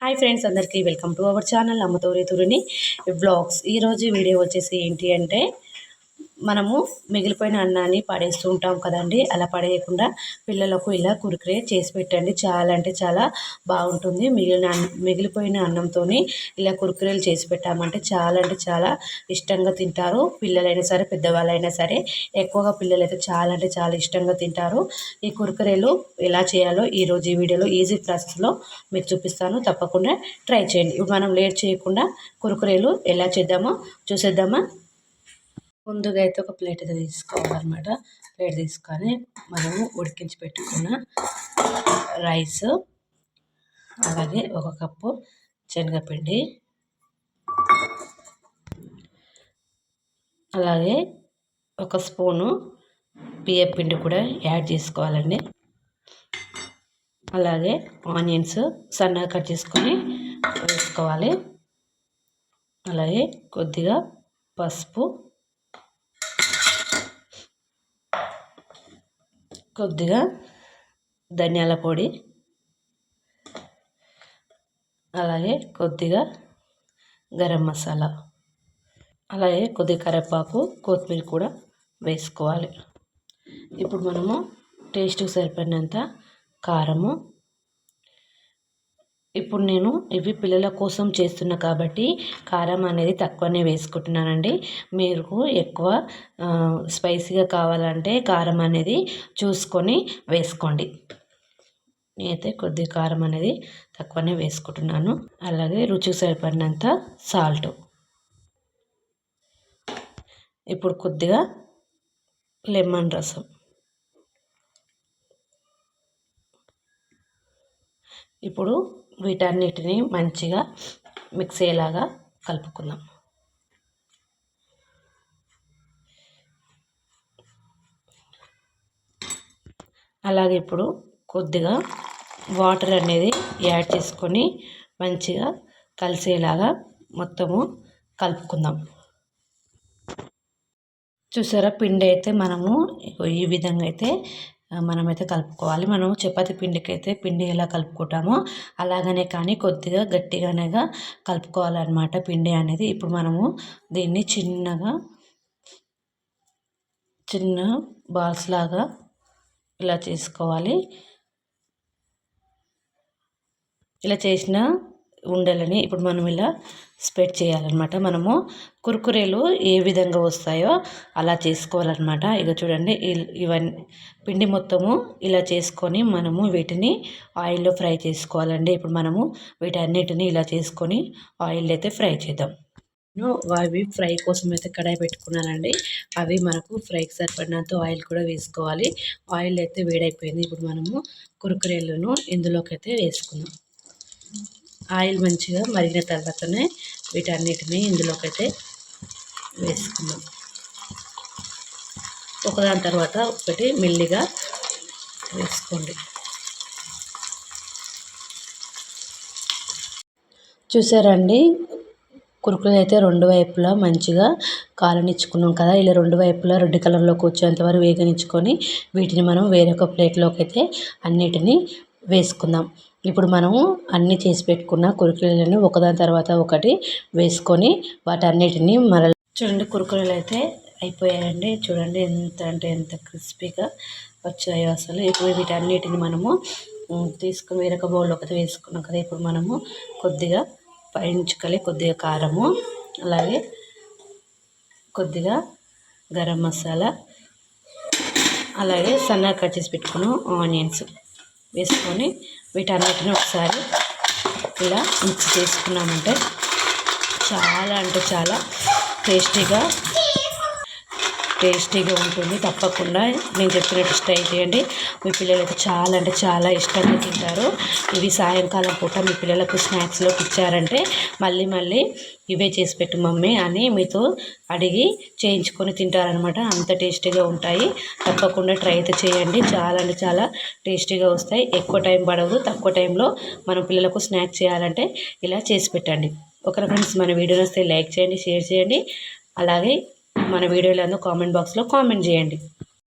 Hi friends, అందరికీ welcome to our channel అమ్మతోరి తురిని వ్లాగ్స్. ఈరోజు వీడియో వచ్చేసి ఏంటి అంటే, మనము మిగిలిపోయిన అన్నాన్ని పడేస్తూ ఉంటాం కదండి. అలా పడేయకుండా పిల్లలకు ఇలా కురుకురే చేసి పెట్టండి. చాలా అంటే చాలా బాగుంటుంది. మిగిలిపోయిన అన్నంతో ఇలా కురుకురేలు చేసి పెట్టామంటే చాలా అంటే చాలా ఇష్టంగా తింటారు. పిల్లలైనా సరే, పెద్దవాళ్ళైనా సరే. ఎక్కువగా పిల్లలు అయితే చాలా అంటే చాలా ఇష్టంగా తింటారు. ఈ కురుకురేలు ఎలా చేయాలో ఈరోజు ఈ వీడియోలో ఈజీ ప్రాసెస్లో మీకు చూపిస్తాను. తప్పకుండా ట్రై చేయండి. ఇప్పుడు మనం లేట్ చేయకుండా కురుకురేలు ఎలా చేద్దామో చూసేద్దామా. ముందుగా అయితే ఒక ప్లేట్ అయితే తీసుకోవాలన్నమాట. ప్లేట్ తీసుకొని మనము ఉడికించి పెట్టుకున్న రైస్, అలాగే ఒక కప్పు శనగపిండి, అలాగే ఒక స్పూను బియ్యం పిండి కూడా యాడ్ చేసుకోవాలండి. అలాగే ఆనియన్స్ సన్నగా కట్ చేసుకొని వేసుకోవాలి. అలాగే కొద్దిగా పసుపు, కొద్దిగా ధనియాల పొడి, అలాగే కొద్దిగా గరం మసాలా, అలాగే కొద్దిగా కరివేపాకు, కొత్తిమీర కూడా వేసుకోవాలి. ఇప్పుడు మనము టేస్ట్కి సరిపడినంత కారము, ఇప్పుడు నేను ఇవి పిల్లల కోసం చేస్తున్నా కాబట్టి కారం అనేది తక్కువనే వేసుకుంటున్నానండి. మీకు ఎక్కువ స్పైసీగా కావాలంటే కారం అనేది చూసుకొని వేసుకోండి. నేనైతే కొద్దిగా కారం అనేది తక్కువనే వేసుకుంటున్నాను. అలాగే రుచికి సరిపడినంత సాల్ట్. ఇప్పుడు కొద్దిగా లెమన్ రసం. ఇప్పుడు వీటన్నిటిని మంచిగా మిక్స్ అయ్యేలాగా కలుపుకుందాం. అలాగే ఇప్పుడు కొద్దిగా వాటర్ అనేది యాడ్ చేసుకొని మంచిగా కలిసేలాగా మొత్తము కలుపుకుందాం. చూసారా, పిండి అయితే మనము ఈ విధంగా అయితే మనమైతే కలుపుకోవాలి. మనం చపాతీ పిండికి అయితే పిండి ఎలా కలుపుకుంటామో అలాగనే కానీ కొద్దిగా గట్టిగానేగా కలుపుకోవాలన్నమాట పిండి అనేది. ఇప్పుడు మనము దీన్ని చిన్న బాల్స్ లాగా ఇలా చేసుకోవాలి. ఇలా చేసిన ఉండలని ఇప్పుడు మనం ఇలా స్ప్రెడ్ చేయాలన్నమాట. మనము కురుకురేలు ఏ విధంగా వస్తాయో అలా చేసుకోవాలన్నమాట. ఇక చూడండి, ఇవన్నీ పిండి మొత్తము ఇలా చేసుకొని మనము వీటిని ఆయిల్లో ఫ్రై చేసుకోవాలండి. ఇప్పుడు మనము వీటన్నిటిని ఇలా చేసుకొని ఆయిల్ అయితే ఫ్రై చేద్దాం. అవి ఫ్రై కోసం అయితే కడాయి పెట్టుకున్నానండి. అవి మనకు ఫ్రైకి సరిపడినంత ఆయిల్ కూడా వేసుకోవాలి. ఆయిల్ అయితే వేడైపోయింది. ఇప్పుడు మనము కురుకురేలను ఇందులోకి అయితే వేసుకుందాం. ఆయిల్ మంచిగా మరిగిన తర్వాతనే వీటన్నిటిని ఇందులోకి అయితే వేసుకుందాం. ఒకదాని తర్వాత ఒకటి మెల్లిగా వేసుకోండి. చూసారండి, కురుకులు అయితే రెండు వైపులా మంచిగా కాలనిచ్చుకున్నాం కదా. ఇలా రెండు వైపులా రెడ్ కలర్లోకి వచ్చేంత వరకు వేగనిచ్చుకొని వీటిని మనం వేరొక ప్లేట్లోకి అయితే అన్నిటినీ వేసుకుందాం. ఇప్పుడు మనము అన్నీ చేసి పెట్టుకున్న కురుకులను ఒకదాని తర్వాత ఒకటి వేసుకొని వాటన్నిటిని చూడండి, కురుకులు అయితే అయిపోయాయండి. చూడండి ఎంత అంటే ఎంత క్రిస్పీగా వచ్చాయో అసలు. ఇప్పుడు వీటన్నిటిని మనము తీసుకుని వేరొక బౌల్లోకి అయితే వేసుకున్నాం కదా. ఇప్పుడు మనము కొద్దిగా పైనుంచుకలి కొద్దిగా కారము, అలాగే కొద్దిగా గరం మసాలా, అలాగే సన్నగా కట్ చేసి పెట్టుకున్న ఆనియన్స్ వేసుకొని వీటన్నిటిని ఒకసారి ఇలా మిక్స్ చేసుకున్నామంటే చాలా అంటే చాలా టేస్టీగా ఉంటుంది. తప్పకుండా నేను చెప్పినట్టు ట్రై చేయండి. మీ పిల్లలకి చాలా అంటే చాలా ఇష్టంగా తింటారు. ఇవి సాయంకాలం పూట మీ పిల్లలకు స్నాక్స్లోకి ఇచ్చారంటే మళ్ళీ ఇవే చేసి పెట్టు మమ్మీ అని మీతో అడిగి చేయించుకొని తింటారనమాట. అంత టేస్టీగా ఉంటాయి. తప్పకుండా ట్రై అయితే చేయండి. చాలా అంటే చాలా టేస్టీగా వస్తాయి. ఎక్కువ టైం పడదు. తక్కువ టైంలో మనం పిల్లలకు స్నాక్ చేయాలంటే ఇలా చేసి పెట్టండి. ఓకే ఫ్రెండ్స్, మన వీడియో వస్తే లైక్ చేయండి, షేర్ చేయండి. అలాగే మన వీడియోలను కామెంట్ బాక్స్లో కామెంట్ చేయండి.